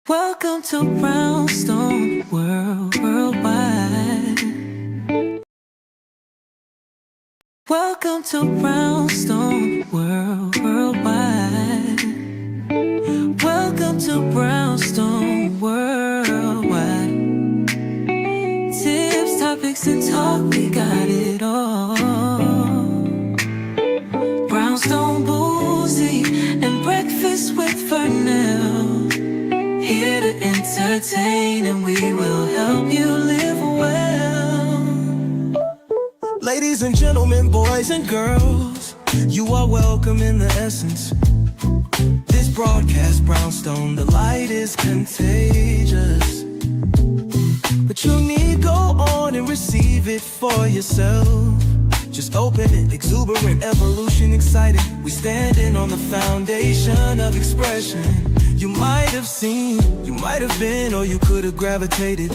Welcome to Brownstone Worldwide. Welcome to Brownstone Worldwide. Welcome to Brownstone Worldwide. Tips, topics, and talk, we got it all. Brownstone Boozy and Breakfast with Vernell. Here to entertain, and we will help you live well. Ladies and gentlemen, boys and girls, you are welcome in the essence. This broadcast, Brownstone, the light is contagious. But you need go on and receive it for yourself. Just open it, exuberant, evolution, excited. We standing on the foundation of expression. You might have seen, you might have been, or you could have gravitated.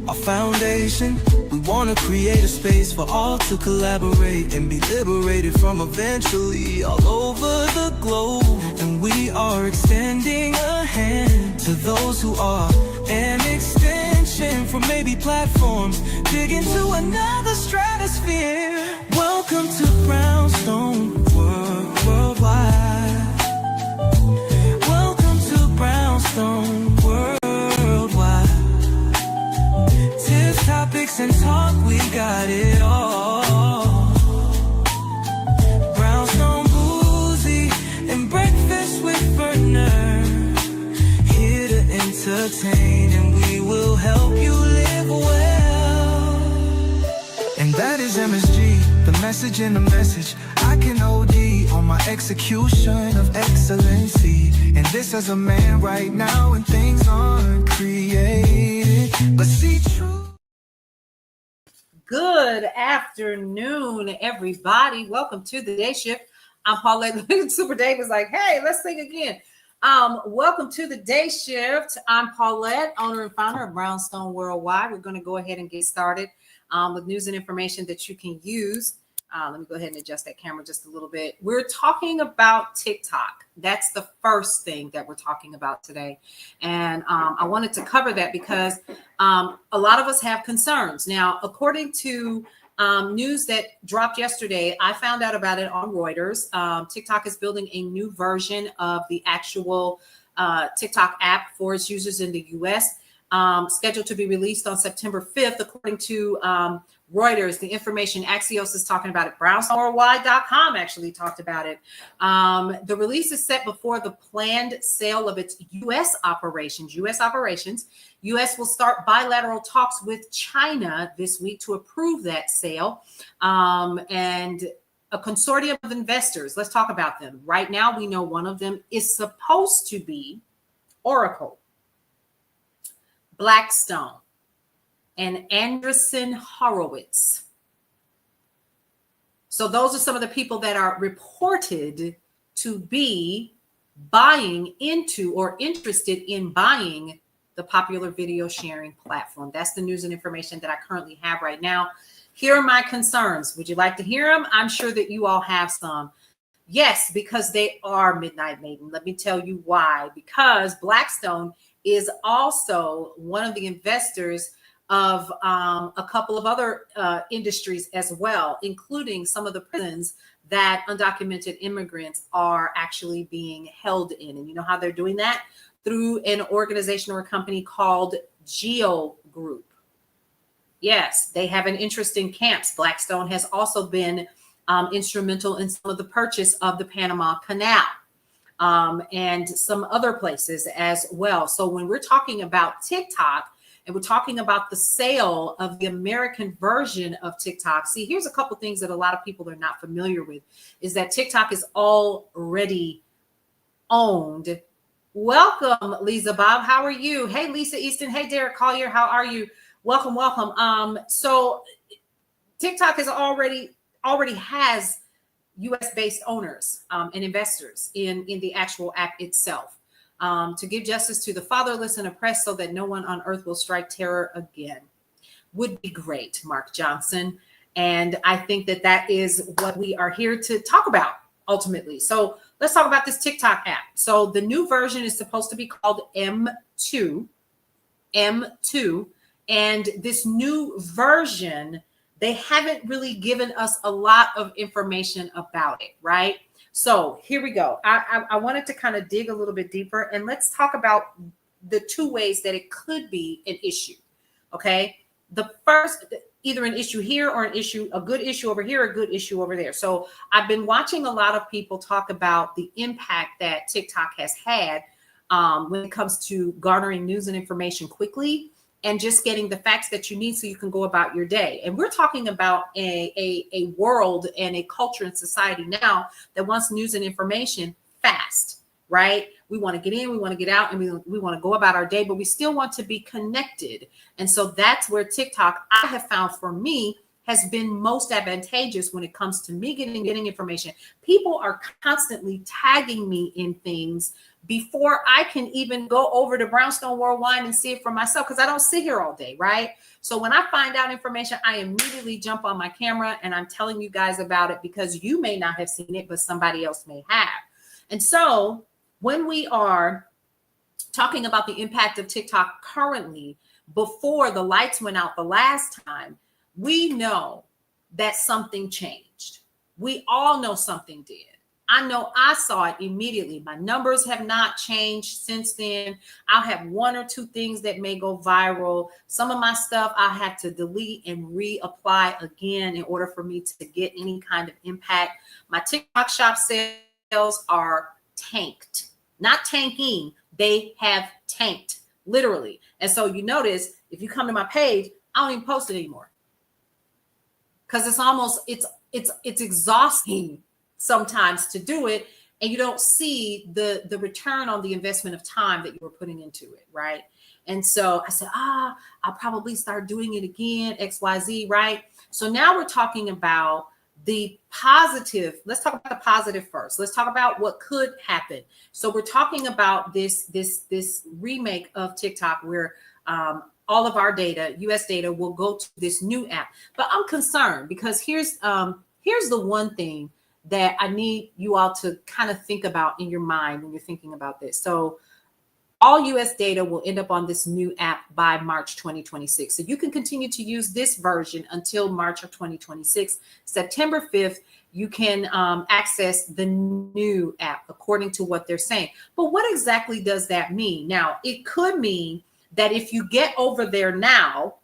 Our foundation, we want to create a space for all to collaborate and be liberated from eventually all over the globe. And we are extending a hand to those who are an extension from maybe platforms, dig into another stratosphere. Welcome to Brownstone Worldwide. Welcome to Brownstone Worldwide. Tips, topics, and talk, we got it all. Brownstone Boozy and Breakfast with Vernell. Here to entertain, and we will help you live well. And that is MSG, the message in the message. I can OD on my execution of excellency. And this as a man right now when things aren't created, but see true. Good afternoon, everybody. Welcome to the day shift. I'm Paulette. Super Dave was like, hey, let's sing again. Welcome to the day shift. I'm Paulette, owner and founder of Brownstone Worldwide. We're going to go ahead and get started with news and information that you can use. Let me go ahead and adjust that camera just a little bit. We're talking about TikTok. That's the first thing that we're talking about today. And I wanted to cover that because a lot of us have concerns. Now, according to news that dropped yesterday, I found out about it on Reuters. TikTok is building a new version of the actual TikTok app for its users in the US, scheduled to be released on September 5th, according to Reuters. The information, Axios is talking about it. BrownstoneWorldwide.com actually talked about it. The release is set before the planned sale of its U.S. operations. U.S. will start bilateral talks with China this week to approve that sale. And a consortium of investors, let's talk about them. Right now, we know one of them is supposed to be Oracle, Blackstone, and Andreessen Horowitz. So those are some of the people that are reported to be buying into or interested in buying the popular video sharing platform. That's the news and information that I currently have right now. Here are my concerns. Would you like to hear them? I'm sure that you all have some. Yes, because they are Midnight Maiden. Let me tell you why. Because Blackstone is also one of the investors of a couple of other industries as well, including some of the prisons that undocumented immigrants are actually being held in. And you know how they're doing that? Through an organization or a company called Geo Group. Yes, they have an interest in camps. Blackstone has also been instrumental in some of the purchase of the Panama Canal and some other places as well. So when we're talking about TikTok, and we're talking about the sale of the American version of TikTok. See, here's a couple things that a lot of people are not familiar with, is that TikTok is already owned. Welcome, Lisa Bob. How are you? Hey, Lisa Easton. Hey, Derek Collier. How are you? Welcome, welcome. So TikTok is already has US-based owners and investors in the actual app itself. To give justice to the fatherless and oppressed so that no one on earth will strike terror again would be great, Mark Johnson. And I think that that is what we are here to talk about ultimately. So let's talk about this TikTok app. So the new version is supposed to be called M2. M2. And this new version, they haven't really given us a lot of information about it, right? So here we go. I wanted to kind of dig a little bit deeper, and let's talk about the two ways that it could be an issue. Okay. The first, either an issue here or an issue, a good issue over here, a good issue over there. So I've been watching a lot of people talk about the impact that TikTok has had when it comes to garnering news and information quickly and just getting the facts that you need so you can go about your day. And we're talking about a world and a culture and society now that wants news and information fast, right? We want to get in, we want to get out, and we want to go about our day, but we still want to be connected. And so that's where TikTok, I have found for me, has been most advantageous when it comes to me getting information. People are constantly tagging me in things before I can even go over to Brownstone Worldwide and see it for myself, because I don't sit here all day, right? So when I find out information, I immediately jump on my camera and I'm telling you guys about it, because you may not have seen it, but somebody else may have. And so when we are talking about the impact of TikTok currently, before the lights went out the last time, we know that something changed. We all know something did. I know I saw it immediately. My numbers have not changed since then. I'll have one or two things that may go viral. Some of my stuff I had to delete and reapply again in order for me to get any kind of impact. My TikTok shop sales are tanked, not tanking. They have tanked, literally. And so you notice if you come to my page, I don't even post it anymore, because it's almost it's exhausting sometimes to do it, and you don't see the return on the investment of time that you were putting into it, right? And so I said, I'll probably start doing it again, XYZ, right? So now we're talking about the positive. Let's talk about the positive first. Let's talk about what could happen. So we're talking about this remake of TikTok where all of our data, US data, will go to this new app. But I'm concerned because here's the one thing that I need you all to kind of think about in your mind when you're thinking about this. So all US data will end up on this new app by March 2026. So you can continue to use this version until March of 2026. September 5th, you can access the new app according to what they're saying. But what exactly does that mean? Now, it could mean that if you get over there now,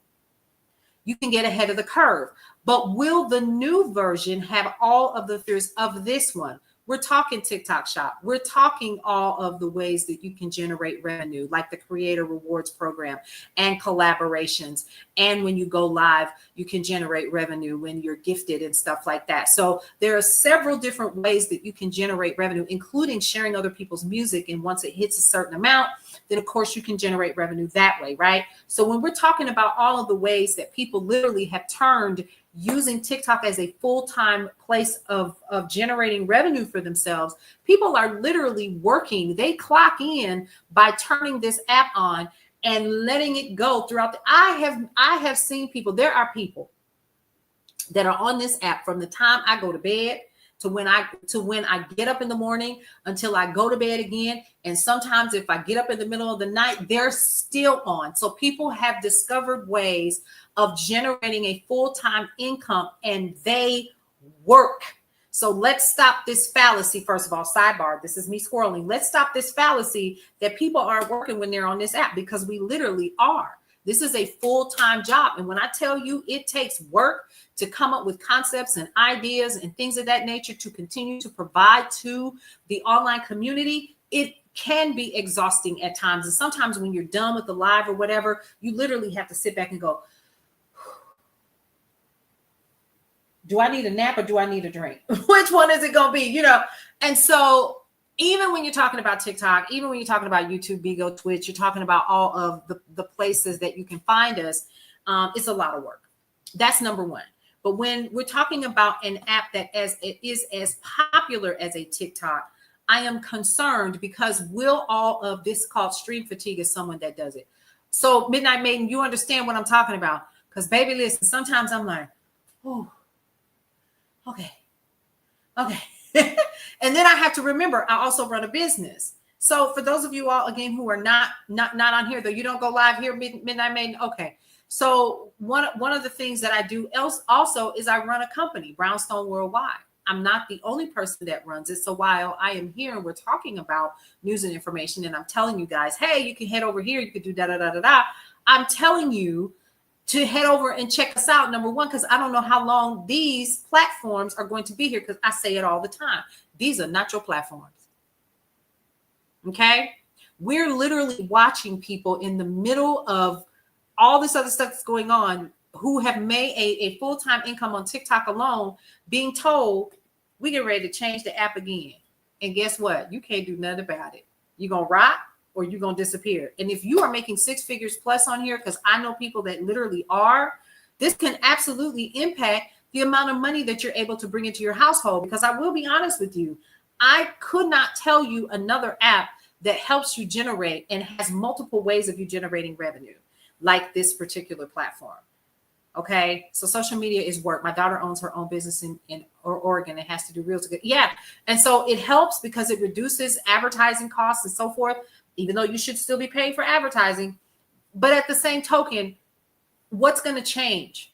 you can get ahead of the curve. But will the new version have all of the features of this one? We're talking TikTok Shop. We're talking all of the ways that you can generate revenue, like the Creator Rewards Program and collaborations. And when you go live, you can generate revenue when you're gifted and stuff like that. So there are several different ways that you can generate revenue, including sharing other people's music. And once it hits a certain amount, then of course you can generate revenue that way, right? So when we're talking about all of the ways that people literally have turned using TikTok as a full-time place of generating revenue for themselves, people are literally working. They clock in by turning this app on and letting it go throughout the, I have seen people, there are people that are on this app from the time I go to bed to when I get up in the morning until I go to bed again. And sometimes if I get up in the middle of the night, they're still on. So people have discovered ways of generating a full-time income, and they work. So let's stop this fallacy. First of all, sidebar, this is me squirreling. Let's stop this fallacy that people are working when they're on this app, because we literally are. This is a full-time job. And when I tell you it takes work to come up with concepts and ideas and things of that nature to continue to provide to the online community, it can be exhausting at times. And sometimes when you're done with the live or whatever, you literally have to sit back and go, do I need a nap or do I need a drink? Which one is it going to be? You know? And so even when you're talking about TikTok, even when you're talking about YouTube, Bigo, Twitch, you're talking about all of the places that you can find us, it's a lot of work. That's number one. But when we're talking about an app that is as popular as a TikTok, I am concerned, because will all of this called stream fatigue is someone that does it. So Midnight Maiden, you understand what I'm talking about? Because baby, listen, sometimes I'm like, oh, okay. And then I have to remember, I also run a business. So for those of you all, again, who are not on here, though, you don't go live here, Midnight Maiden. Okay. So one of the things that I do else also is I run a company, Brownstone Worldwide. I'm not the only person that runs it. So while I am here and we're talking about news and information, and I'm telling you guys, hey, you can head over here, you could do da da da da da. I'm telling you to head over and check us out. Number one, because I don't know how long these platforms are going to be here, because I say it all the time. These are not your platforms. Okay? We're literally watching people in the middle of all this other stuff that's going on who have made a full-time income on TikTok alone, being told, we get ready to change the app again. And guess what? You can't do nothing about it. You're going to rock or you're going to disappear. And if you are making 6 figures plus on here, because I know people that literally are, this can absolutely impact the amount of money that you're able to bring into your household. Because I will be honest with you, I could not tell you another app that helps you generate and has multiple ways of you generating revenue like this particular platform. Okay, so social media is work. My daughter owns her own business in Oregon. It has to do real estate. Yeah, and so it helps because it reduces advertising costs and so forth, even though you should still be paying for advertising. But at the same token, what's going to change?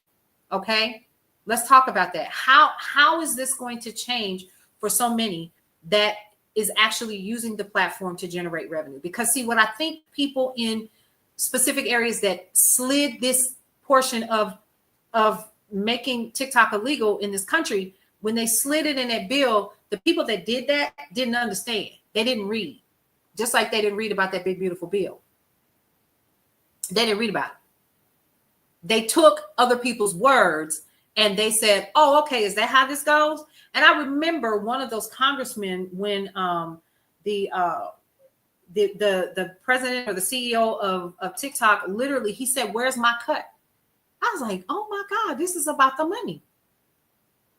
Okay, let's talk about that. How is this going to change for so many that is actually using the platform to generate revenue? Because see, what I think people in specific areas that slid this portion of making TikTok illegal in this country, when they slid it in that bill, the people that did that didn't understand. They didn't read, just like they didn't read about that big, beautiful bill. They didn't read about it. They took other people's words and they said, oh, okay, is that how this goes? And I remember one of those congressmen when the president or the CEO of TikTok, literally, he said, where's my cut? I was like, oh my God, this is about the money.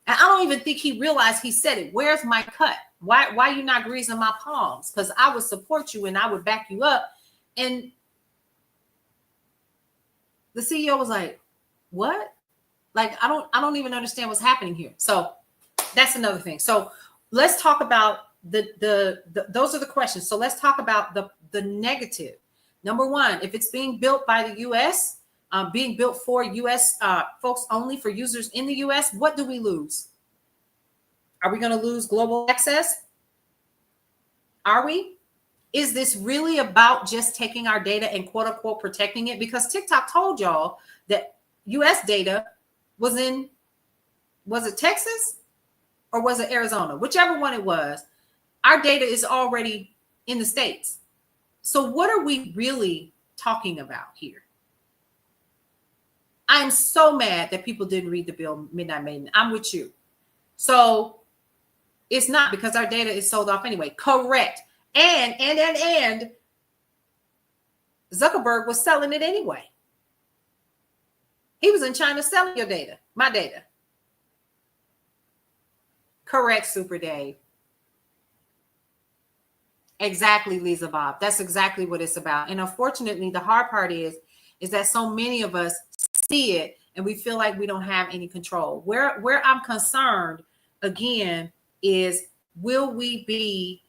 And I don't even think he realized he said it. Where's my cut? Why you not greasing my palms? Because I would support you and I would back you up. And the CEO was like, what? Like, I don't even understand what's happening here. So that's another thing. So let's talk about those are the questions. So let's talk about the negative. Number one, if it's being built by the U.S., being built for U.S. Folks only, for users in the U.S., what do we lose? Are we going to lose global access? Are we? Is this really about just taking our data and quote unquote protecting it? Because TikTok told y'all that U.S. data was it Texas or was it Arizona? Whichever one it was, our data is already in the States. So what are we really talking about here? I'm so mad that people didn't read the bill, Midnight Maiden. I'm with you. So it's not, because our data is sold off anyway. Correct. And Zuckerberg was selling it anyway. He was in China selling your data, my data. Correct, Super Dave. Exactly, Lisa Bob. That's exactly what it's about. And unfortunately, the hard part is that so many of us see it and we feel like we don't have any control. Where I'm concerned, again, is will we be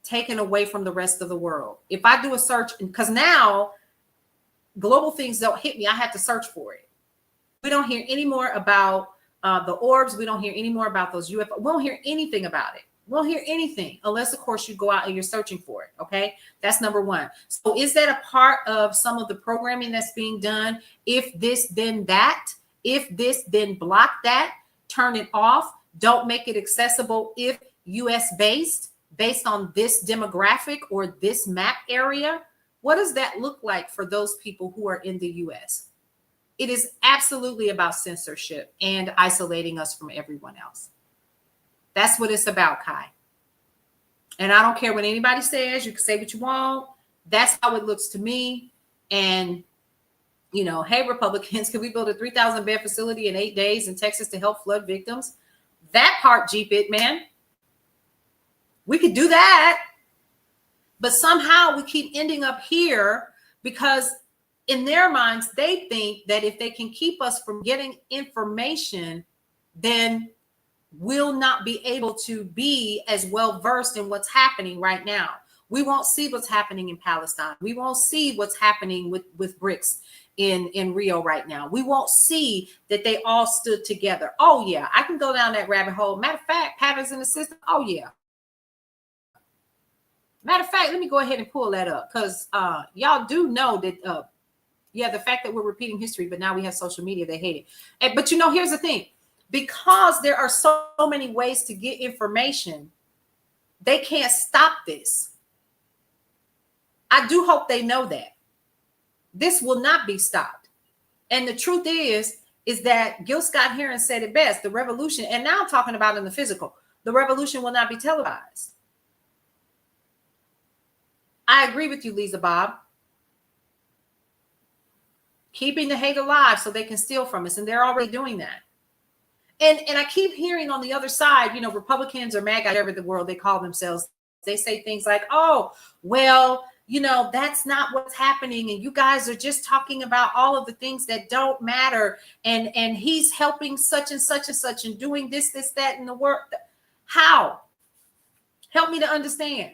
taken away from the rest of the world? If I do a search, because now global things don't hit me, I have to search for it. We don't hear any more about the orbs. We don't hear any more about those UFO. We don't hear anything about it. We won't hear anything unless, of course, you go out and you're searching for it. Okay, that's number one. So is that a part of some of the programming that's being done? If this, then that. If this, then block that. Turn it off. Don't make it accessible if US based on this demographic or this map area. What does that look like for those people who are in the US? It is absolutely about censorship and isolating us from everyone else. That's what it's about, Kai. And I don't care what anybody says. You can say what you want. That's how it looks to me. And, you know, hey, Republicans, can we build a 3,000 bed facility in 8 days in Texas to help flood victims? That part, Jeep it, man. We could do that. But somehow we keep ending up here because in their minds, they think that if they can keep us from getting information, then will not be able to be as well versed in what's happening right now. We won't see what's happening in Palestine. We won't see what's happening with BRICS in Rio right now. We won't see that they all stood together. Oh yeah, I can go down that rabbit hole. Matter of fact, patterns in the system. Oh yeah. Matter of fact, let me go ahead and pull that up, because y'all do know that yeah, the fact that we're repeating history, but now we have social media, they hate it. But you know, here's the thing. Because there are so many ways to get information, they can't stop this. I do hope they know that. This will not be stopped. And the truth is that Gil Scott Heron said it best, the revolution, and now I'm talking about in the physical, the revolution will not be televised. I agree with you, Lisa Bob. Keeping the hate alive so they can steal from us, and they're already doing that. And I keep hearing on the other side, you know, Republicans or MAGA, whatever the world they call themselves, they say things like, oh, well, you know, that's not what's happening. And you guys are just talking about all of the things that don't matter. And he's helping such and such and such and doing this, that, and the work. How? Help me to understand.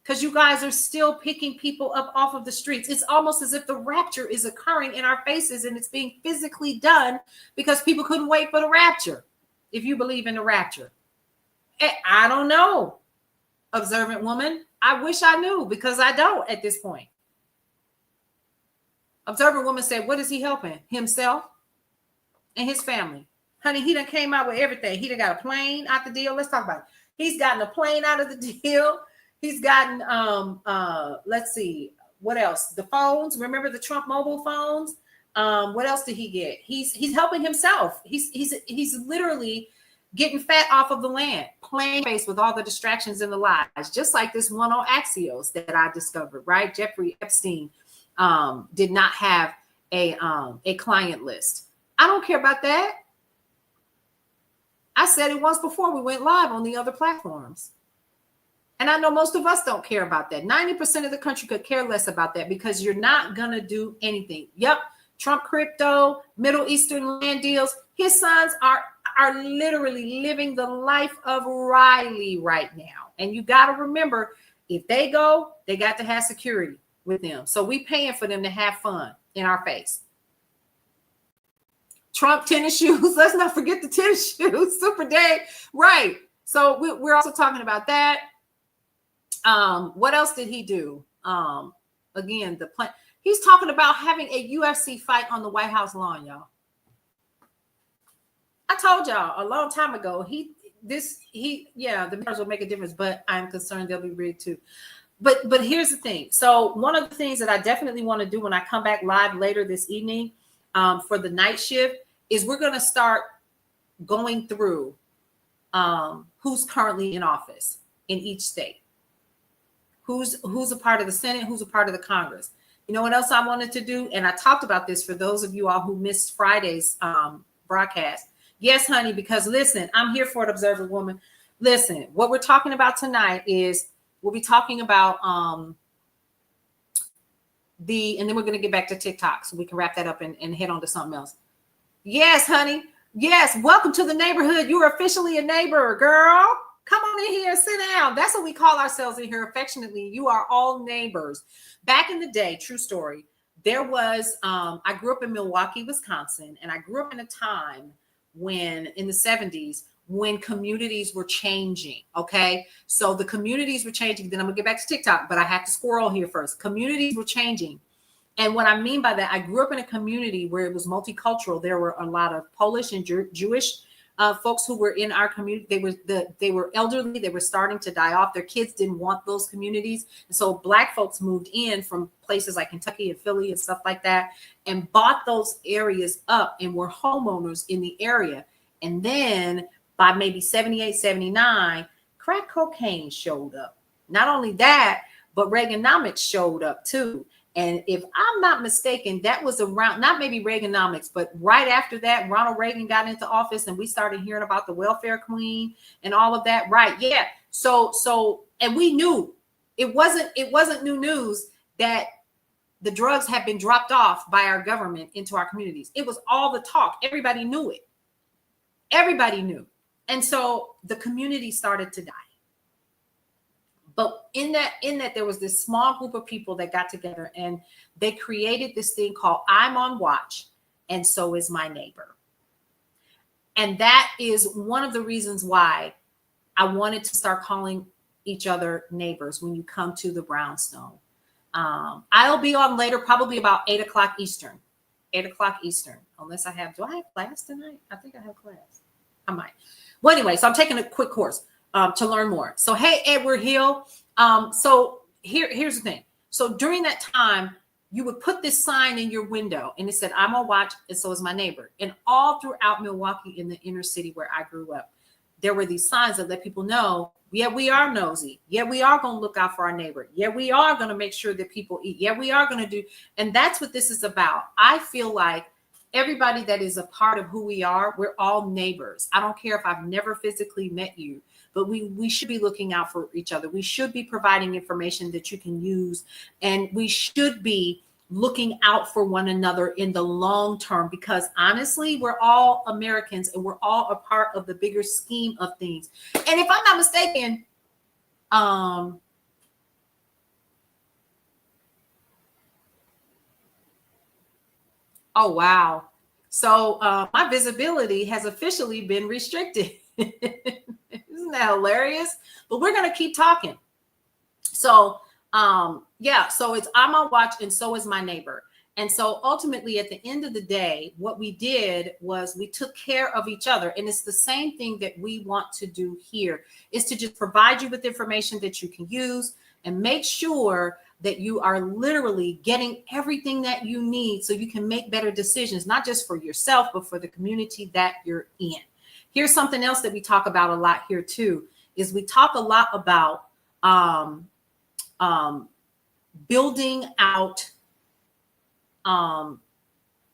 Because you guys are still picking people up off of the streets. It's almost as if the rapture is occurring in our faces, and it's being physically done because people couldn't wait for the rapture. If you believe in the rapture, I don't know, observant woman. I wish I knew, because I don't at this point. Observant woman said, what is he helping? Himself and his family. Honey, he done came out with everything. He done got a plane out the deal. Let's talk about it. He's gotten a plane out of the deal. He's gotten, let's see, what else? The phones. Remember the Trump mobile phones? What else did he get? He's helping himself. He's literally getting fat off of the land, playing face with all the distractions in the lies, just like this one on Axios that I discovered, right? Jeffrey Epstein did not have a client list. I don't care about that. I said it once before we went live on the other platforms. And I know most of us don't care about that. 90% of the country could care less about that, because you're not going to do anything. Yep. Trump crypto, Middle Eastern land deals. His sons are literally living the life of Riley right now. And you got to remember, if they go, they got to have security with them. So we paying for them to have fun in our face. Trump tennis shoes. Let's not forget the tennis shoes. Super Day. Right. So we're also talking about that. What else did he do? Again, the plan. He's talking about having a UFC fight on the White House lawn, y'all. I told y'all a long time ago, yeah, the mirrors will make a difference, but I'm concerned they'll be rigged too. But here's the thing. So one of the things that I definitely want to do when I come back live later this evening, for the night shift, is we're going to start going through who's currently in office in each state. Who's a part of the Senate, who's a part of the Congress. You know what else I wanted to do? And I talked about this for those of you all who missed Friday's broadcast. Yes, honey, because listen, I'm here for it, observer woman. Listen, what we're talking about tonight is we'll be talking about and then we're going to get back to TikTok so we can wrap that up and head on to something else. Yes, honey. Yes. Welcome to the neighborhood. You are officially a neighbor, girl. Come on in here and sit down. That's what we call ourselves in here affectionately. You are all neighbors. Back in the day, true story, there was, I grew up in Milwaukee, Wisconsin, and I grew up in a time when, in the 70s, when communities were changing, okay? So the communities were changing. Then I'm gonna get back to TikTok, but I have to squirrel here first. Communities were changing. And what I mean by that, I grew up in a community where it was multicultural. There were a lot of Polish and Jewish folks who were in our community. They were elderly. They were starting to die off. Their kids didn't want those communities. And so Black folks moved in from places like Kentucky and Philly and stuff like that and bought those areas up and were homeowners in the area. And then by maybe 78, 79, crack cocaine showed up. Not only that, but Reaganomics showed up too. And if I'm not mistaken, that was around, not maybe Reaganomics, but right after that, Ronald Reagan got into office and we started hearing about the welfare queen and all of that. Right. Yeah. So, and we knew it wasn't new news that the drugs had been dropped off by our government into our communities. It was all the talk. Everybody knew it. Everybody knew. And so the community started to die. But in that there was this small group of people that got together and they created this thing called I'm on watch and so is my neighbor. And that is one of the reasons why I wanted to start calling each other neighbors when you come to the brownstone. I'll be on later, probably about 8 o'clock Eastern. 8 o'clock Eastern, unless do I have class tonight? I think I have class. I might. Well, anyway, so I'm taking a quick course to learn more. So, hey, Edward Hill. So here's the thing. So during that time, you would put this sign in your window and it said, I'm on watch and so is my neighbor. And all throughout Milwaukee in the inner city where I grew up, there were these signs that let people know, yeah, we are nosy. Yeah, we are going to look out for our neighbor. Yeah, we are going to make sure that people eat. Yeah, we are going to do. And that's what this is about. I feel like everybody that is a part of who we are, we're all neighbors. I don't care if I've never physically met you, but we should be looking out for each other. We should be providing information that you can use. And we should be looking out for one another in the long term, because honestly, we're all Americans and we're all a part of the bigger scheme of things. And if I'm not mistaken, oh, wow. So my visibility has officially been restricted. Isn't that hilarious? But we're going to keep talking. So yeah, so it's I'm on watch and so is my neighbor. And so ultimately at the end of the day, what we did was we took care of each other. And it's the same thing that we want to do here, is to just provide you with information that you can use and make sure that you are literally getting everything that you need so you can make better decisions, not just for yourself, but for the community that you're in. Here's something else that we talk about a lot here too, is we talk a lot about building out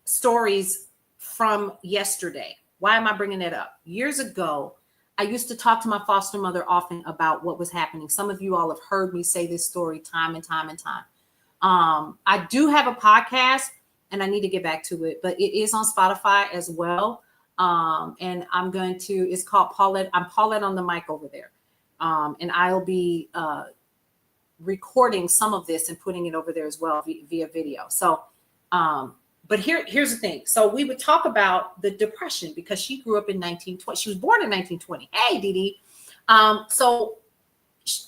stories from yesterday. Why am I bringing that up? Years ago, I used to talk to my foster mother often about what was happening. Some of you all have heard me say this story time and time and time. I do have a podcast and I need to get back to it, but it is on Spotify as well. And I'm going to, it's called Paulette. I'm Paulette on the mic over there. And I'll be recording some of this and putting it over there as well via video. So, but here's the thing. So we would talk about the Depression because she grew up in 1920. She was born in 1920. Hey, Dee Dee. So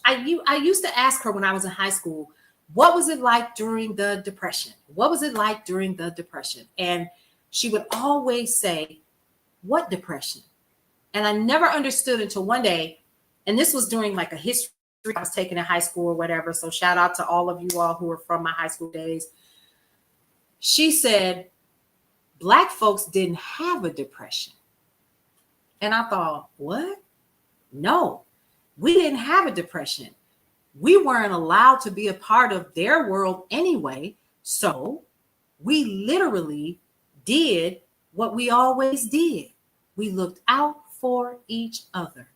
I used to ask her when I was in high school, what was it like during the Depression? What was it like during the Depression? And she would always say, what depression? And I never understood until one day, and this was during like a history I was taking in high school or whatever. So shout out to all of you all who are from my high school days. She said, Black folks didn't have a depression. And I thought, what? No, we didn't have a depression. We weren't allowed to be a part of their world anyway. So we literally did what we always did. We looked out for each other.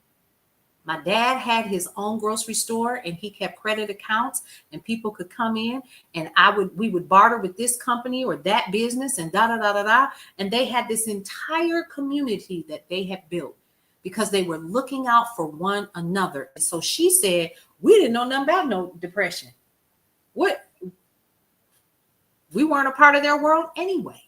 My dad had his own grocery store and he kept credit accounts and people could come in and we would barter with this company or that business and da, da, da, da, da. And they had this entire community that they had built because they were looking out for one another. So she said, we didn't know nothing about no depression. What? We weren't a part of their world anyway.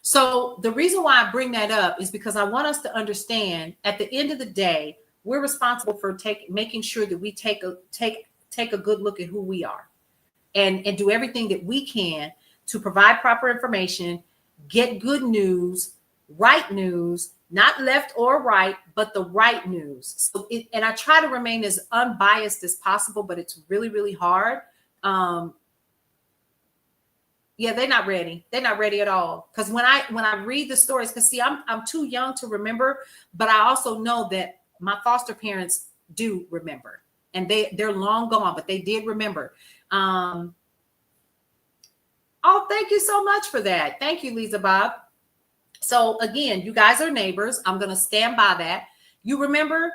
So the reason why I bring that up is because I want us to understand at the end of the day, we're responsible for making sure that we take a good look at who we are and do everything that we can to provide proper information, get good news, right news, not left or right, but the right news. So and I try to remain as unbiased as possible, but it's really, really hard. Yeah, they're not ready. They're not ready at all. Because when I read the stories, because see, I'm too young to remember, but I also know that my foster parents do remember, and they're long gone, but they did remember. Oh, thank you so much for that. Thank you, Lisa Bob. So again, you guys are neighbors. I'm gonna stand by that. You remember?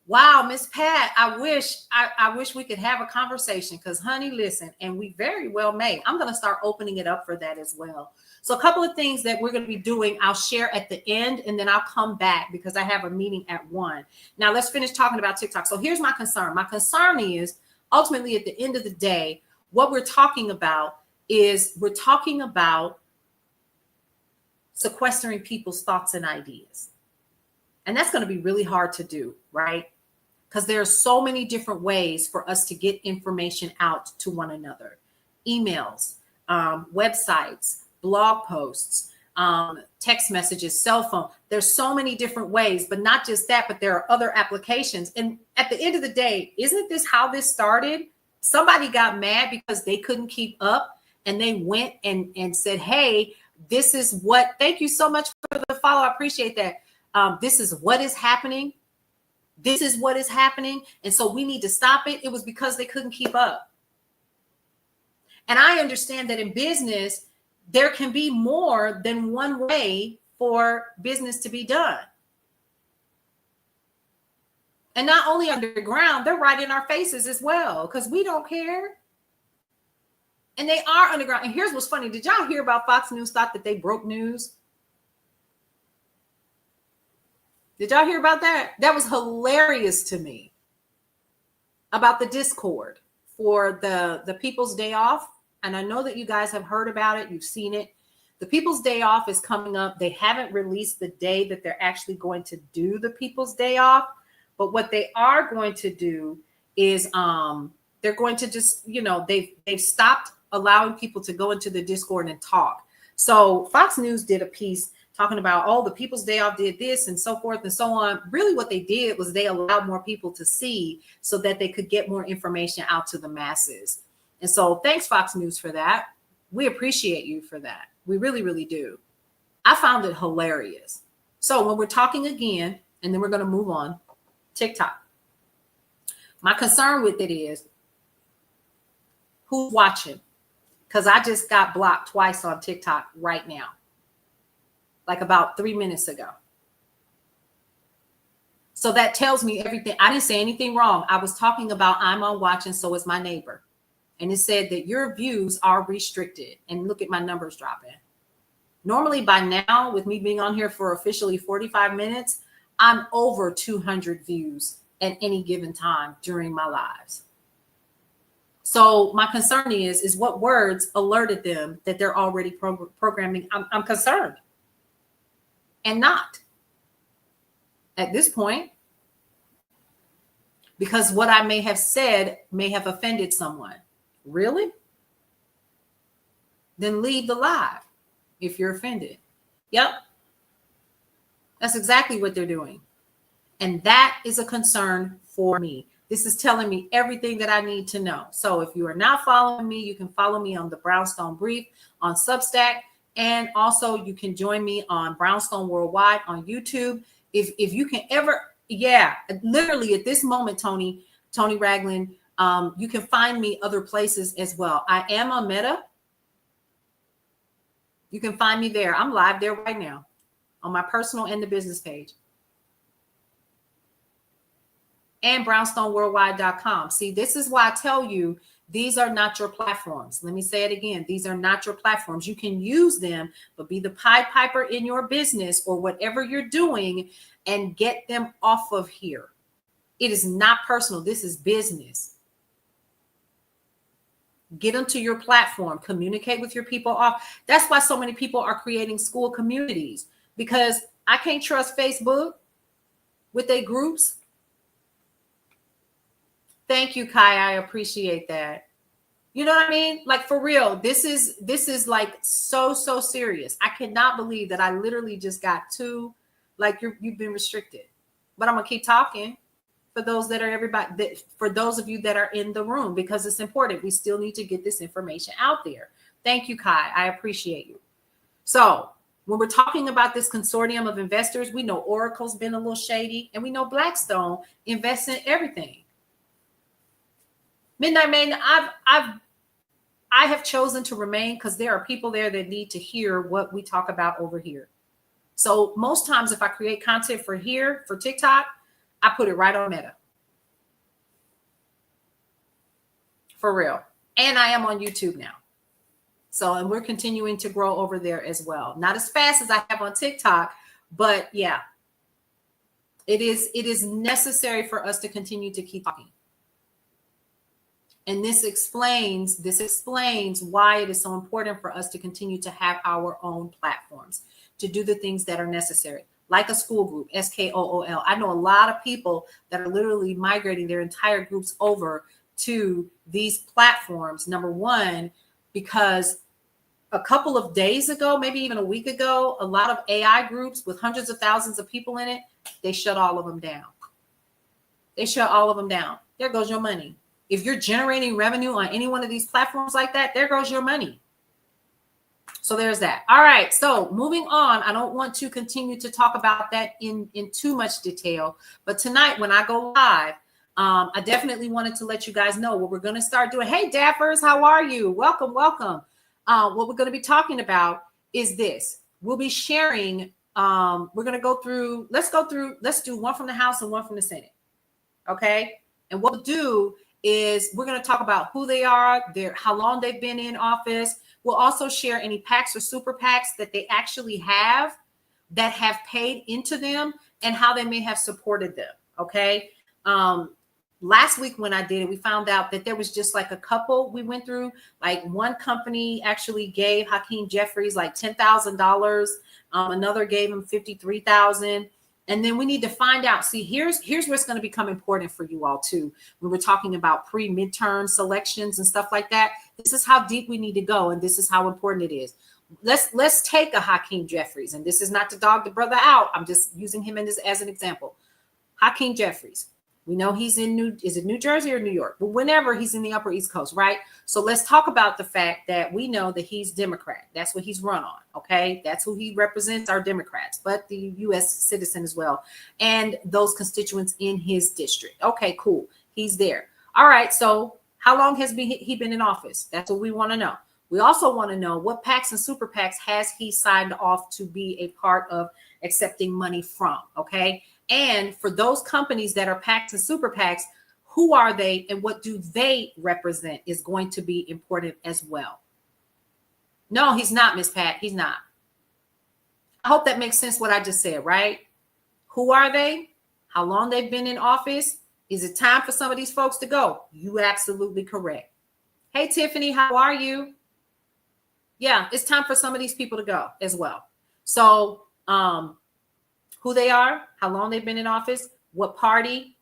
Wow, Miss Pat, I wish we could have a conversation because, honey, listen, and we very well may. I'm going to start opening it up for that as well. So a couple of things that we're going to be doing, I'll share at the end, and then I'll come back because I have a meeting at 1. Now let's finish talking about TikTok. So here's my concern. My concern is ultimately at the end of the day, what we're talking about is we're talking about sequestering people's thoughts and ideas. And that's going to be really hard to do, right? Because there are so many different ways for us to get information out to one another. Emails, websites, blog posts, text messages, cell phone. There's so many different ways, but not just that, but there are other applications. And at the end of the day, isn't this how this started? Somebody got mad because they couldn't keep up, and they went and said, hey, this is what, thank you so much for the follow. I appreciate that. This is what is happening. This is what is happening. And so we need to stop it. It was because they couldn't keep up. And I understand that in business, there can be more than one way for business to be done. And not only underground, they're right in our faces as well, because we don't care. And they are underground. And here's what's funny. Did y'all hear about Fox News thought that they broke news? Did y'all hear about that? That was hilarious to me. About the Discord for the People's Day Off. And I know that you guys have heard about it. You've seen it. The People's Day Off is coming up. They haven't released the day that they're actually going to do the People's Day Off. But what they are going to do is they're going to just, you know, they've stopped allowing people to go into the Discord and talk. So Fox News did a piece talking about, oh, the People's Day Off did this and so forth and so on. Really what they did was they allowed more people to see so that they could get more information out to the masses. And so thanks, Fox News, for that. We appreciate you for that. We really, really do. I found it hilarious. So when we're talking again, and then we're going to move on, TikTok. My concern with it is who's watching? Because I just got blocked twice on TikTok right now, like about 3 minutes ago. So that tells me everything. I didn't say anything wrong. I was talking about I'm on watch and so is my neighbor. And it said that your views are restricted. And look at my numbers dropping. Normally by now, with me being on here for officially 45 minutes, I'm over 200 views at any given time during my lives. So my concern is what words alerted them that they're already programming. I'm concerned. And not at this point, because what I may have said may have offended someone. Really? Then leave the live if you're offended. Yep. That's exactly what they're doing. And that is a concern for me. This is telling me everything that I need to know. So if you are not following me, you can follow me on the Brownstone Brief on Substack. And also you can join me on Brownstone Worldwide on YouTube. If you can ever, literally at this moment, Tony Ragland, you can find me other places as well. I am on Meta. You can find me there. I'm live there right now on my personal and the business page. And brownstoneworldwide.com. See, this is why I tell you, these are not your platforms. Let me say it again. These are not your platforms. You can use them, but be the Pied Piper in your business or whatever you're doing and get them off of here. It is not personal. This is business. Get them to your platform. Communicate with your people off. That's why so many people are creating school communities, because I can't trust Facebook with their groups. Thank you, Kai. I appreciate that. You know what I mean? Like, for real, this is like so serious. I cannot believe that I literally just got two, like you've been restricted. But I'm gonna keep talking for those that are for those of you that are in the room, because it's important. We still need to get this information out there. Thank you, Kai. I appreciate you. So when we're talking about this consortium of investors, we know Oracle's been a little shady, and we know Blackstone invests in everything. Midnight Man, I have chosen to remain because there are people there that need to hear what we talk about over here. So most times if I create content for here, for TikTok, I put it right on Meta. For real. And I am on YouTube now. So, and we're continuing to grow over there as well. Not as fast as I have on TikTok, but yeah, it is necessary for us to continue to keep talking. And this explains why it is so important for us to continue to have our own platforms, to do the things that are necessary, like a school group, SKOOL. I know a lot of people that are literally migrating their entire groups over to these platforms. Number one, because a couple of days ago, maybe even a week ago, a lot of AI groups with hundreds of thousands of people in it, they shut all of them down. They shut all of them down. There goes your money. If you're generating revenue on any one of these platforms like that, there goes your money. So there's that. All right. So moving on, I don't want to continue to talk about that in too much detail. But tonight when I go live, I definitely wanted to let you guys know what we're going to start doing. Hey, Daffers, how are you? Welcome, welcome. What we're going to be talking about is this. We'll be sharing. We're going to go through. Let's do one from the House and one from the Senate. Okay. And what we'll do is we're going to talk about who they are, how long they've been in office. We'll also share any PACs or super PACs that they actually have that have paid into them and how they may have supported them. Okay. Last week when I did it, we found out that there was just like a couple we went through. Like one company actually gave Hakeem Jeffries like $10,000. Another gave him $53,000. And then we need to find out. See, here's where it's going to become important for you all too. When we're talking about pre-midterm selections and stuff like that, this is how deep we need to go, and this is how important it is. Let's take a Hakeem Jeffries, and this is not to dog the brother out. I'm just using him as an example. Hakeem Jeffries. We know he's in New Jersey or New York? But whenever he's in the Upper East Coast, right? So let's talk about the fact that we know that he's Democrat. That's what he's run on, okay? That's who he represents, our Democrats, but the U.S. citizen as well, and those constituents in his district. Okay, cool. He's there. All right, so how long has he been in office? That's what we want to know. We also want to know what PACs and super PACs has he signed off to be a part of accepting money from, okay? And for those companies that are PACs and super PACs, who are they and what do they represent is going to be important as well. No, he's not, Miss Pat. He's not. I hope that makes sense what I just said, right? Who are they? How long they've been in office? Is it time for some of these folks to go? You absolutely correct. Hey, Tiffany, how are you? Yeah, it's time for some of these people to go as well. So, who they are, how long they've been in office, what party.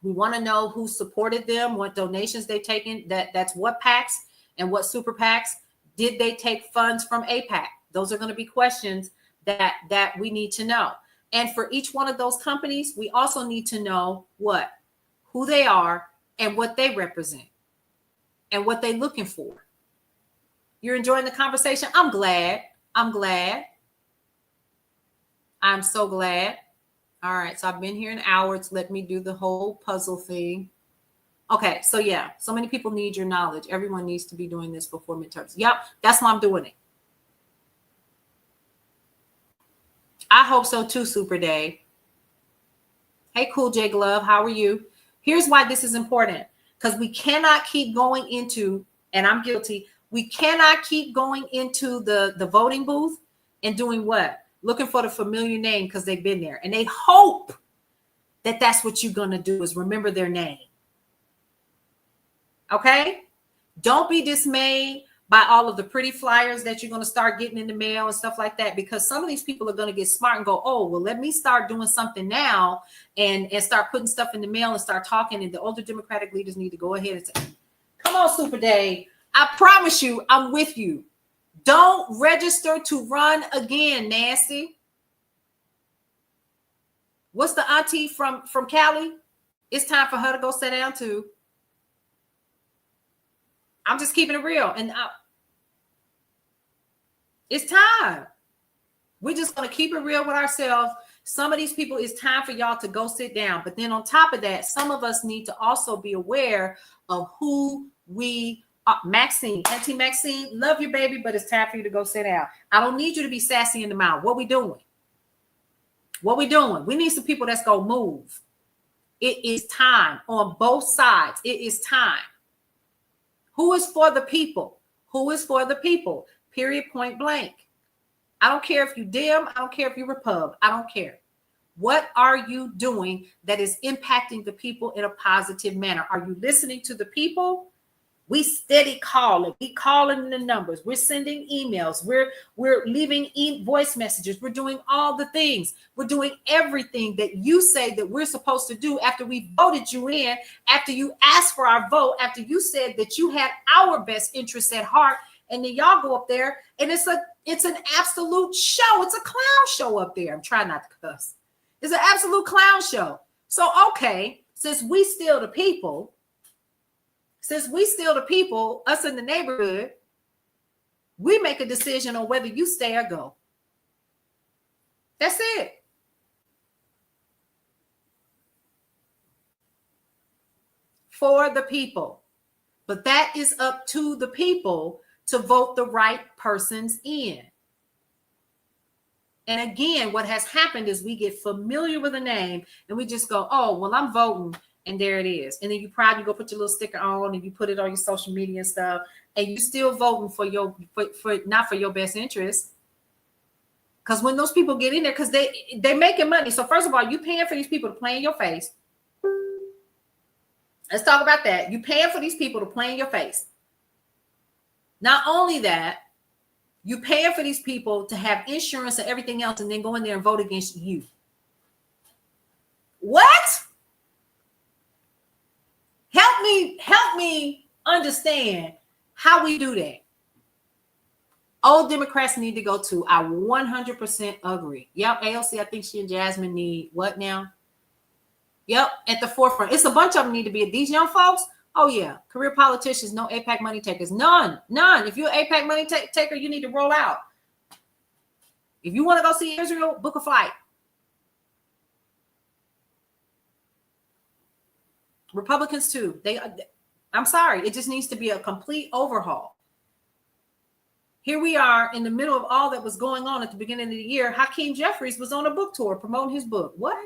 We want to know who supported them, what donations they've taken. That's what PACs and what super PACs. Did they take funds from APAC? Those are going to be questions that we need to know. And for each one of those companies, we also need to know who they are and what they represent and what they're looking for. You're enjoying the conversation? I'm glad. I'm so glad. All right. So I've been here an hour. It's let me do the whole puzzle thing. Okay. So yeah, so many people need your knowledge. Everyone needs to be doing this before midterms. Yep. That's why I'm doing it. I hope so too, Super Day. Hey, Cool J Glove. How are you? Here's why this is important. Because we cannot keep going into, and I'm guilty, we cannot keep going into the voting booth and doing what? Looking for the familiar name because they've been there. And they hope that that's what you're going to do is remember their name. Okay? Don't be dismayed by all of the pretty flyers that you're going to start getting in the mail and stuff like that, because some of these people are going to get smart and go, oh, well, let me start doing something now and start putting stuff in the mail and start talking. And the older Democratic leaders need to go ahead and say, come on, Super Day. I promise you, I'm with you. Don't register to run again, Nancy. What's the auntie from Cali? It's time for her to go sit down too. I'm just keeping it real. And it's time. We're just going to keep it real with ourselves. Some of these people, it's time for y'all to go sit down. But then on top of that, some of us need to also be aware of who we Maxine, Auntie Maxine, love you, baby, but it's time for you to go sit down. I don't need you to be sassy in the mouth. What we doing? We need some people that's going to move. It is time on both sides. It is time. Who is for the people? Who is for the people? Period, point blank. I don't care if you Dem, I don't care if you Repub, I don't care. What are you doing that is impacting the people in a positive manner? Are you listening to the people? We steady calling. We calling the numbers. We're sending emails. We're leaving voice messages. We're doing all the things. We're doing everything that you say that we're supposed to do after we voted you in, after you asked for our vote, after you said that you had our best interests at heart. And then y'all go up there and it's an absolute show. It's a clown show up there. I'm trying not to cuss. It's an absolute clown show. So, okay, since we still the people, us in the neighborhood, we make a decision on whether you stay or go. That's it. For the people. But that is up to the people to vote the right persons in. And again, what has happened is we get familiar with a name and we just go, oh, well, I'm voting. And there it is. And then you probably go put your little sticker on and you put it on your social media and stuff. And you still voting for not for your best interest. Because when those people get in there, because they're making money. So first of all, you paying for these people to play in your face. Let's talk about that. You paying for these people to play in your face. Not only that, you paying for these people to have insurance and everything else and then go in there and vote against you. What? Help me understand how we do that. All Democrats need to go to. I 100% agree. Yep, AOC, I think she and Jasmine need what now? Yep, at the forefront. It's a bunch of them need to be. These young folks, oh yeah, career politicians, no AIPAC money takers. None. If you're an AIPAC money taker, you need to roll out. If you want to go see Israel, book a flight. Republicans too. I'm sorry, it just needs to be a complete overhaul. Here we are in the middle of all that was going on at the beginning of the year. Hakeem Jeffries was on a book tour promoting his book. What?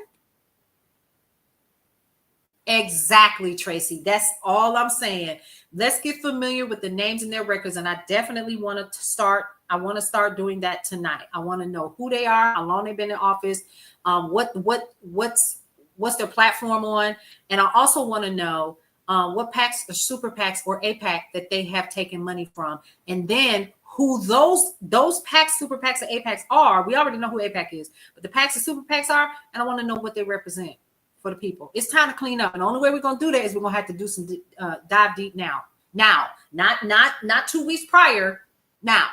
Exactly, Tracy. That's all I'm saying. Let's get familiar with the names and their records. And I definitely want to start. I want to start doing that tonight. I want to know who they are, how long they've been in office, what's their platform on. And I also want to know what PACs or super PACs or AIPAC that they have taken money from. And then who those PACs, super PACs, and AIPACs are. We already know who AIPAC is, but the PACs and super PACs are, and I want to know what they represent for the people. It's time to clean up. And the only way we're going to do that is we're going to have to do some dive deep now. Now, not 2 weeks prior. Now,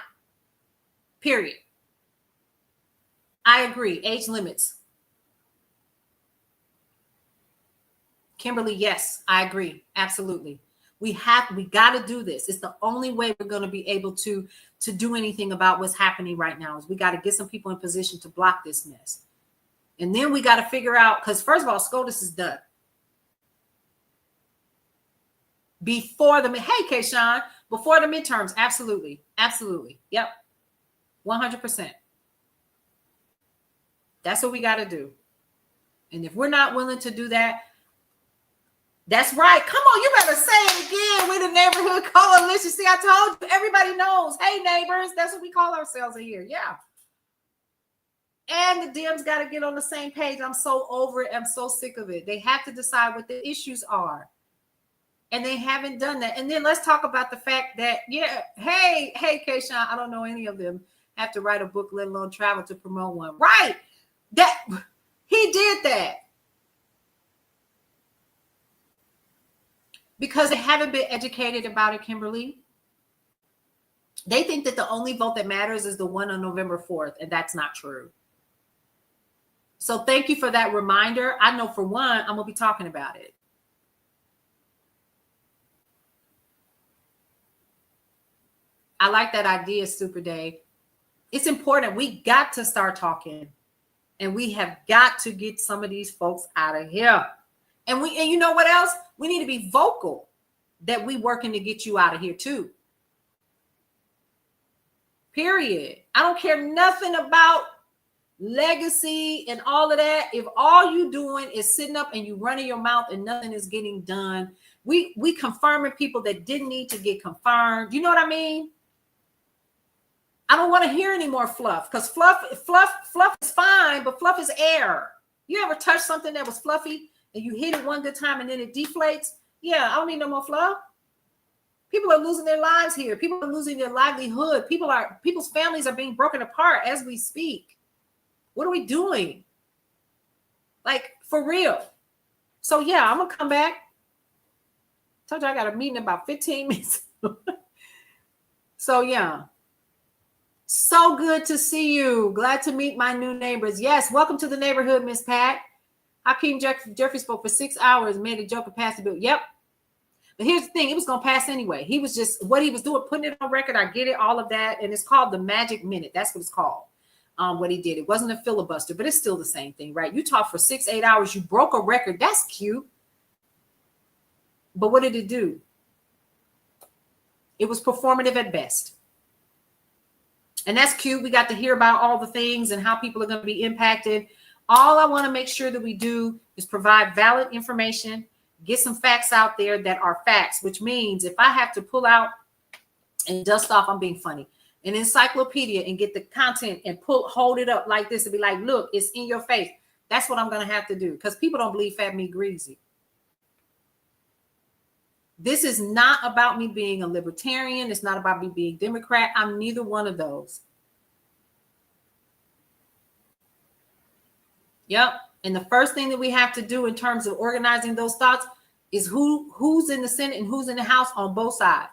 period. I agree. Age limits. Kimberly, yes, I agree. Absolutely. We got to do this. It's the only way we're going to be able to do anything about what's happening right now is we got to get some people in position to block this mess. And then we got to figure out, because first of all, SCOTUS is done. Before the, hey, Kayshawn, before the midterms, absolutely. Absolutely. Yep. 100%. That's what we got to do. And if we're not willing to do that, that's right. Come on, you better say it again. We're the neighborhood coalition. See, I told you, everybody knows. Hey, neighbors, that's what we call ourselves in here. Yeah. And the Dems got to get on the same page. I'm so over it. I'm so sick of it. They have to decide what the issues are. And they haven't done that. And then let's talk about the fact that, yeah, hey, Kayshawn, I don't know any of them have to write a book, let alone travel to promote one. Right. That he did that. Because they haven't been educated about it, Kimberly. They think that the only vote that matters is the one on November 4th, and that's not true. So thank you for that reminder. I know for one, I'm going to be talking about it. I like that idea, Super Dave. It's important. We got to start talking, and we have got to get some of these folks out of here. And you know what else? We need to be vocal that we working to get you out of here too. Period. I don't care nothing about legacy and all of that. If all you doing is sitting up and you running your mouth and nothing is getting done, we confirming people that didn't need to get confirmed. You know what I mean? I don't want to hear any more fluff, because fluff is fine, but fluff is air. You ever touch something that was fluffy and you hit it one good time and then it deflates? Yeah, I don't need no more fluff. People are losing their lives here. People are losing their livelihood. People's families are being broken apart as we speak. What are we doing? Like, for real. So yeah, I'm gonna come back. Told you I got a meeting in about 15 minutes. So yeah. So good to see you. Glad to meet my new neighbors. Yes, welcome to the neighborhood, Miss Pat. Hakeem Jeffrey spoke for 6 hours, made a joke and passed the bill. Yep. But here's the thing, it was going to pass anyway. He was just, what he was doing, putting it on record. I get it, all of that. And it's called the magic minute. That's what it's called, what he did. It wasn't a filibuster, but it's still the same thing, right? You talked for 6-8 hours. You broke a record. That's cute. But what did it do? It was performative at best. And that's cute. We got to hear about all the things and how people are going to be impacted. All I want to make sure that we do is provide valid information, get some facts out there that are facts, which means if I have to pull out and dust off, I'm being funny, an encyclopedia and get the content and hold it up like this and be like, look, it's in your face. That's what I'm going to have to do, because people don't believe fat meat greasy. This is not about me being a libertarian. It's not about me being Democrat. I'm neither one of those. Yep. And the first thing that we have to do in terms of organizing those thoughts is who's in the Senate and who's in the House on both sides.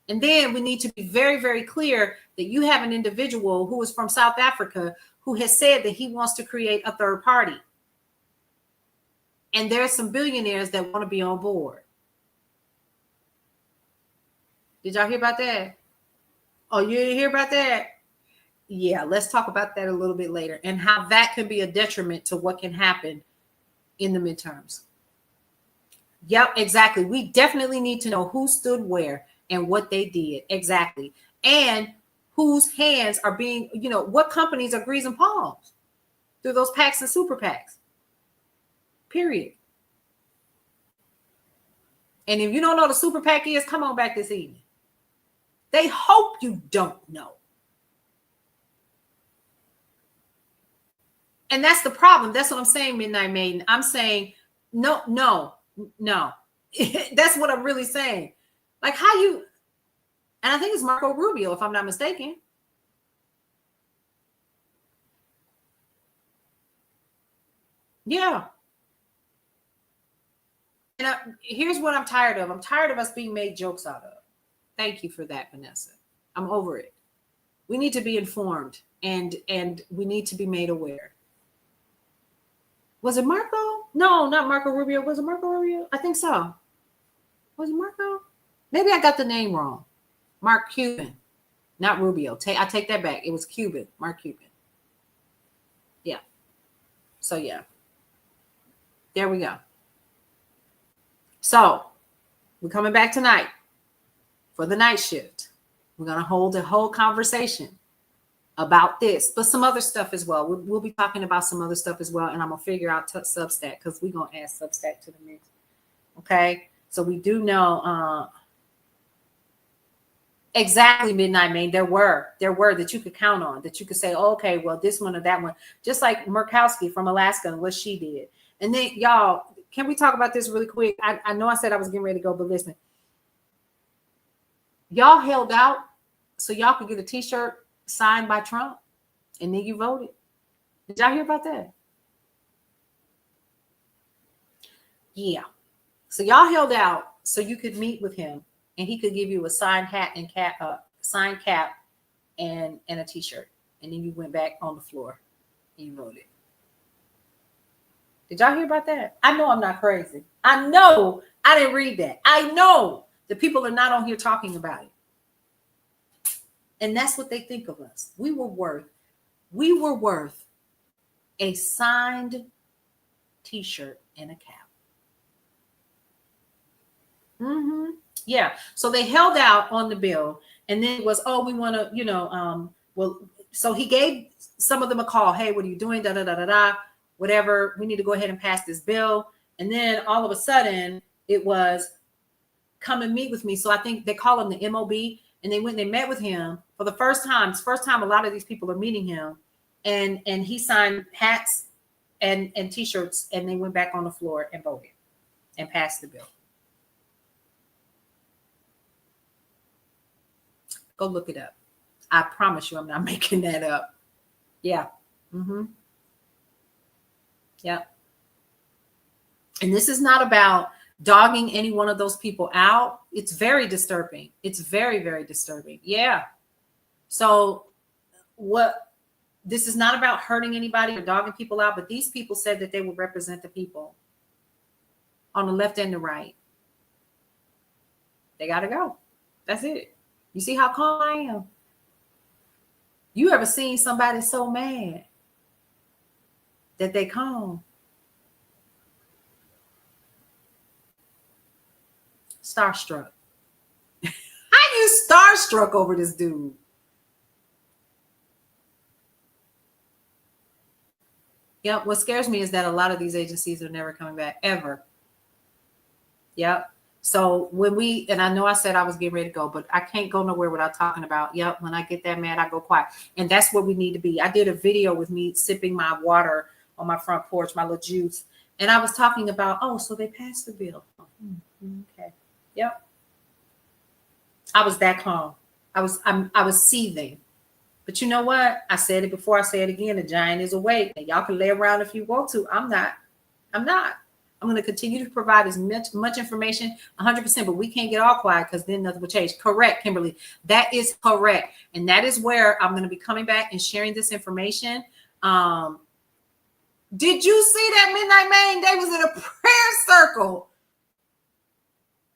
And then we need to be very, very clear that you have an individual who is from South Africa who has said that he wants to create a third party. And there are some billionaires that want to be on board. Did y'all hear about that? Oh, you didn't hear about that? Yeah, let's talk about that a little bit later and how that can be a detriment to what can happen in the midterms. Yep, exactly. We definitely need to know who stood where and what they did. Exactly. And whose hands are being, what companies are greasing palms through those PACs and super PACs. Period. And if you don't know what a super PAC is, come on back this evening. They hope you don't know. And that's the problem. That's what I'm saying, Midnight Maiden. I'm saying, no. That's what I'm really saying. Like, how you, and I think it's Marco Rubio, if I'm not mistaken. Yeah. And here's what I'm tired of. I'm tired of us being made jokes out of. Thank you for that, Vanessa. I'm over it. We need to be informed and we need to be made aware. Was it Marco? No, not Marco Rubio. Was it Marco Rubio? I think so. Was it Marco? Maybe I got the name wrong. Mark Cuban, not Rubio. I take that back. It was Cuban, Mark Cuban. Yeah. So yeah. There we go. So we're coming back tonight for the night shift. We're going to hold a whole conversation about this, but some other stuff as well. We'll be talking about some other stuff as well. And I'm going to figure out Substack, because we're going to add Substack to the mix. Okay. So we do know exactly, Midnight Main. There were that you could count on, that you could say, oh, okay, well, this one or that one, just like Murkowski from Alaska and what she did. And then y'all, can we talk about this really quick? I know I said I was getting ready to go, but listen, y'all held out so y'all could get a t-shirt signed by Trump, and then you voted. Did y'all hear about that? Yeah. So y'all held out so you could meet with him and he could give you a signed hat and signed cap and a t-shirt. And then you went back on the floor and you voted. Did y'all hear about that? I know I'm not crazy. I know I didn't read that. I know the people are not on here talking about it. And that's what they think of us. We were worth a signed t-shirt and a cap. Yeah. So they held out on the bill, and then it was, oh, we want to, so he gave some of them a call. Hey, what are you doing? Whatever. We need to go ahead and pass this bill. And then all of a sudden it was, come and meet with me. So I think they call him the MOB. And they went and they met with him for the first time. It's the first time a lot of these people are meeting him. And he signed hats and t-shirts, and they went back on the floor and voted and passed the bill. Go look it up. I promise you I'm not making that up. Yeah. Mm-hmm. Yeah. And this is not about dogging any one of those people out. It's very disturbing. It's very, very disturbing. Yeah. So this is not about hurting anybody or dogging people out, but these people said that they would represent the people on the left and the right. They got to go. That's it. You see how calm I am? You ever seen somebody so mad that they calm? Starstruck. How you starstruck over this dude? Yep. What scares me is that a lot of these agencies are never coming back ever. Yep. So and I know I said I was getting ready to go, but I can't go nowhere without talking about, yep, when I get that mad, I go quiet. And that's where we need to be. I did a video with me sipping my water on my front porch, my little juice. And I was talking about, oh, so they passed the bill. Okay. Yep. I was that calm. I was seething. But you know what? I said it before, I say it again. The giant is awake. And y'all can lay around if you want to. I'm not. I'm going to continue to provide as much information, 100%, but we can't get all quiet because then nothing will change. Correct, Kimberly. That is correct. And that is where I'm going to be coming back and sharing this information. Did you see that Midnight Main? They was in a prayer circle.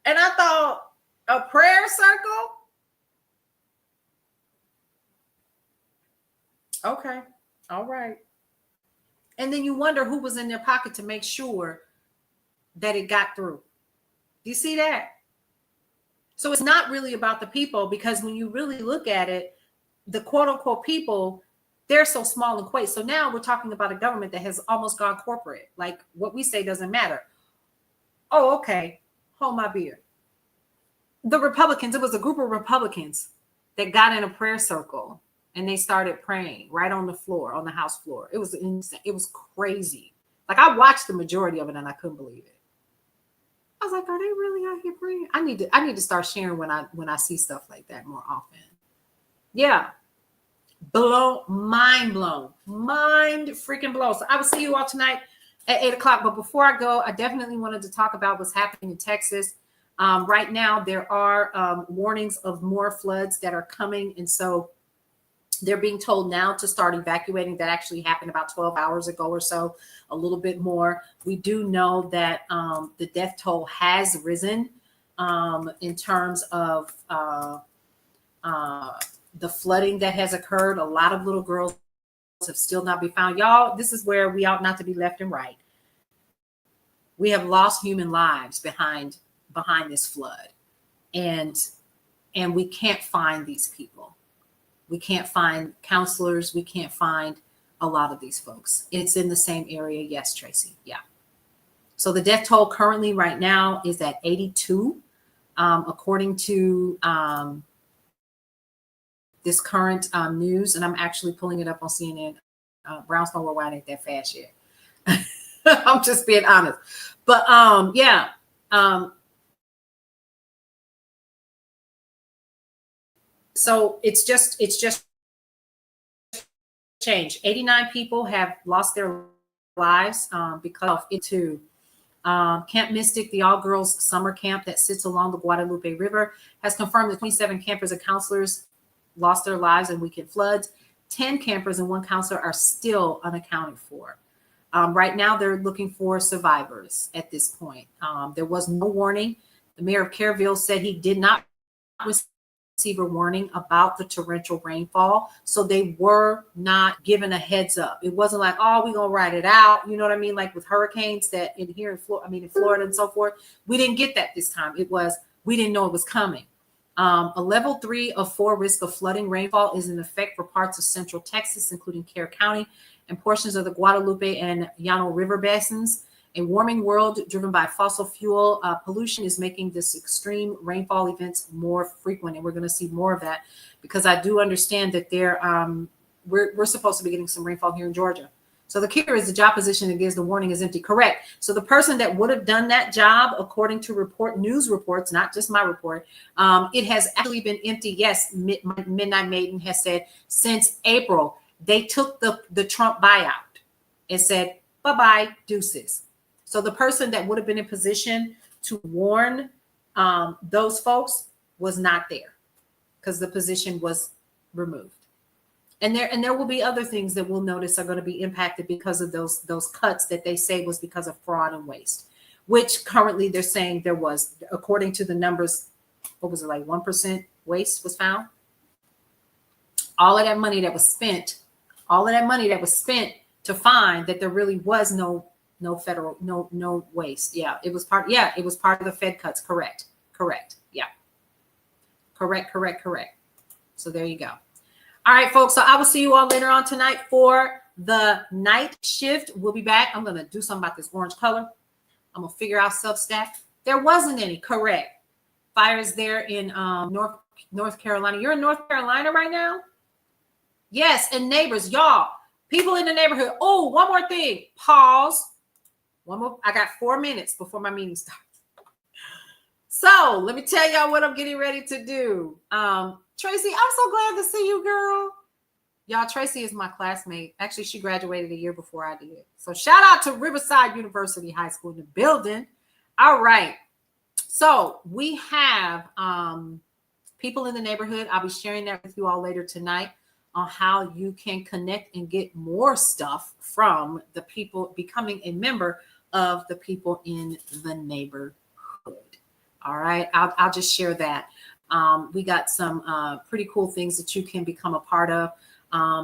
And I thought, a prayer circle? Okay. All right. And then you wonder who was in their pocket to make sure that it got through. Do you see that? So it's not really about the people, because when you really look at it, the quote unquote people, they're so small and quaint. So now we're talking about a government that has almost gone corporate. Like what we say doesn't matter. Oh, okay. Hold my beer. The Republicans, it was a group of Republicans that got in a prayer circle and they started praying right on the floor, on the House floor. It was insane. It was crazy. Like I watched the majority of it and I couldn't believe it. I was like, are they really out here praying? I need to start sharing when I see stuff like that more often. Yeah. Mind freaking blown. So I will see you all tonight at 8:00. But before I go, I definitely wanted to talk about what's happening in Texas. Right now, there are warnings of more floods that are coming. And so they're being told now to start evacuating. That actually happened about 12 hours ago or so, a little bit more. We do know that the death toll has risen in terms of the flooding that has occurred. A lot of little girls have still not been found. Y'all, this is where we ought not to be left and right. We have lost human lives behind this flood. And we can't find these people. We can't find counselors. We can't find a lot of these folks. It's in the same area. Yes, Tracy. Yeah. So the death toll currently right now is at 82, according to this current news. And I'm actually pulling it up on CNN. Brownstone Worldwide ain't that fast yet. I'm just being honest. But yeah. So it's just changed. 89 people have lost their lives because of it too. Camp Mystic, the all-girls summer camp that sits along the Guadalupe River, has confirmed that 27 campers and counselors lost their lives in weekend floods. 10 campers and one counselor are still unaccounted for. Right now, they're looking for survivors at this point. There was no warning. The mayor of Kerrville said he did not receive a warning about the torrential rainfall. So they were not given a heads up. It wasn't like, oh, we're going to ride it out. You know what I mean? Like with hurricanes that in Florida and so forth, we didn't get that this time. It was, we didn't know it was coming. A level 3 of 4 risk of flooding rainfall is in effect for parts of central Texas, including Kerr County and portions of the Guadalupe and Llano River basins. A warming world driven by fossil fuel pollution is making this extreme rainfall events more frequent, and we're going to see more of that because I do understand that we're supposed to be getting some rainfall here in Georgia. So the kicker is the job position that gives the warning is empty. Correct. So the person that would have done that job, according to news reports, not just my report, it has actually been empty. Yes, Midnight Maiden has said since April. They took the Trump buyout and said, bye-bye, deuces. So the person that would have been in position to warn those folks was not there because the position was removed. And there will be other things that we'll notice are going to be impacted because of those cuts that they say was because of fraud and waste, which currently they're saying there was, according to the numbers, what was it, like 1% waste was found? All of that money that was spent to find that there really was no federal, no waste. Yeah, it was part of the Fed cuts. Correct. Yeah. Correct. So there you go. All right, folks. So I will see you all later on tonight for the night shift. We'll be back. I'm going to do something about this orange color. I'm going to figure out Substack. There wasn't any. Correct. Fires there in North Carolina. You're in North Carolina right now? Yes. And neighbors, y'all, people in the neighborhood. Oh, one more thing. Pause. One more. I got 4 minutes before my meeting starts. So let me tell y'all what I'm getting ready to do. Tracy, I'm so glad to see you, girl. Y'all, Tracy is my classmate. Actually, she graduated a year before I did. So shout out to Riverside University High School in the building. All right. So we have people in the neighborhood. I'll be sharing that with you all later tonight on how you can connect and get more stuff from the people, becoming a member of the people in the neighborhood. All right. I'll just share that. We got some pretty cool things that you can become a part of.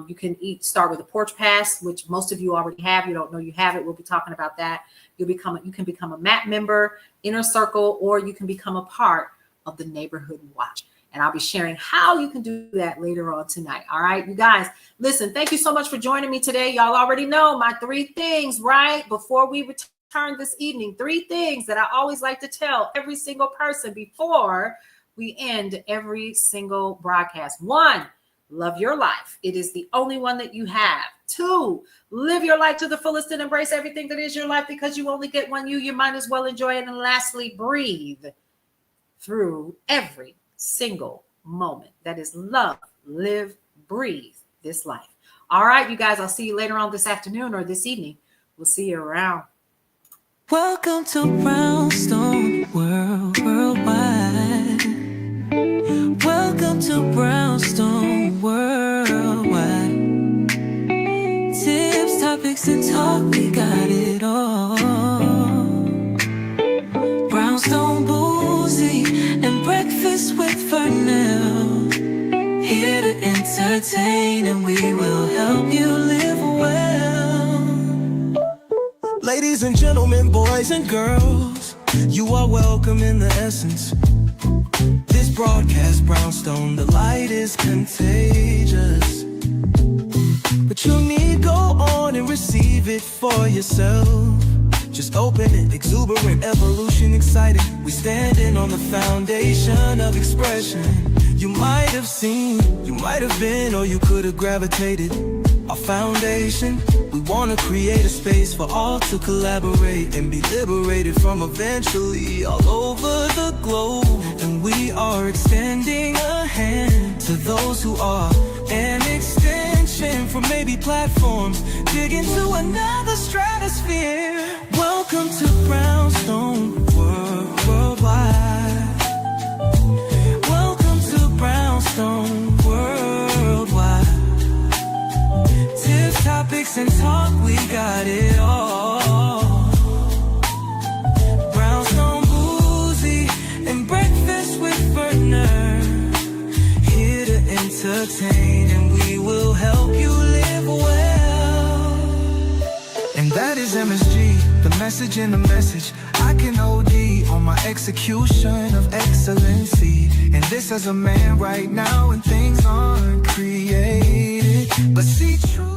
You can start with a porch pass, which most of you already have. You don't know you have it. We'll be talking about that. You can become a MAP member, Inner Circle, or you can become a part of the Neighborhood Watch. And I'll be sharing how you can do that later on tonight. All right, you guys, listen, thank you so much for joining me today. Y'all already know my 3 things, right? Before we return this evening, 3 things that I always like to tell every single person before we end every single broadcast. 1, love your life. It is the only one that you have. 2, live your life to the fullest and embrace everything that is your life because you only get one you might as well enjoy it. And lastly, breathe through every single moment. That is love, live, breathe this life. All right, you guys, I'll see you later on this afternoon or this evening. We'll see you around. Welcome to Brownstone Worldwide. Welcome to Brownstone Worldwide. Tips, topics, and talk, we got it all. Brownstone Boozy and Breakfast with Fernell. Here to entertain and we will help you live well. Ladies and gentlemen, boys and girls, you are welcome in the essence. This broadcast, Brownstone, the light is contagious. But you need go on and receive it for yourself. Just open it, exuberant, evolution, excited. We standing on the foundation of expression. You might have seen, you might have been, or you could have gravitated. Our foundation, we want to create a space for all to collaborate and be liberated from eventually all over the globe. And we are extending a hand to those who are an extension from maybe platforms. Dig into another stratosphere. Welcome to Brownstone Worldwide. Welcome to Brownstone Worldwide. Tips, topics, and talk, we got it all. Brownstone Boozy and Breakfast with Fernell. Here to entertain and we will help you live well. And that is MSG, the message in the message. I can OD on my execution of excellency. And this as a man right now, and things aren't created, but see true.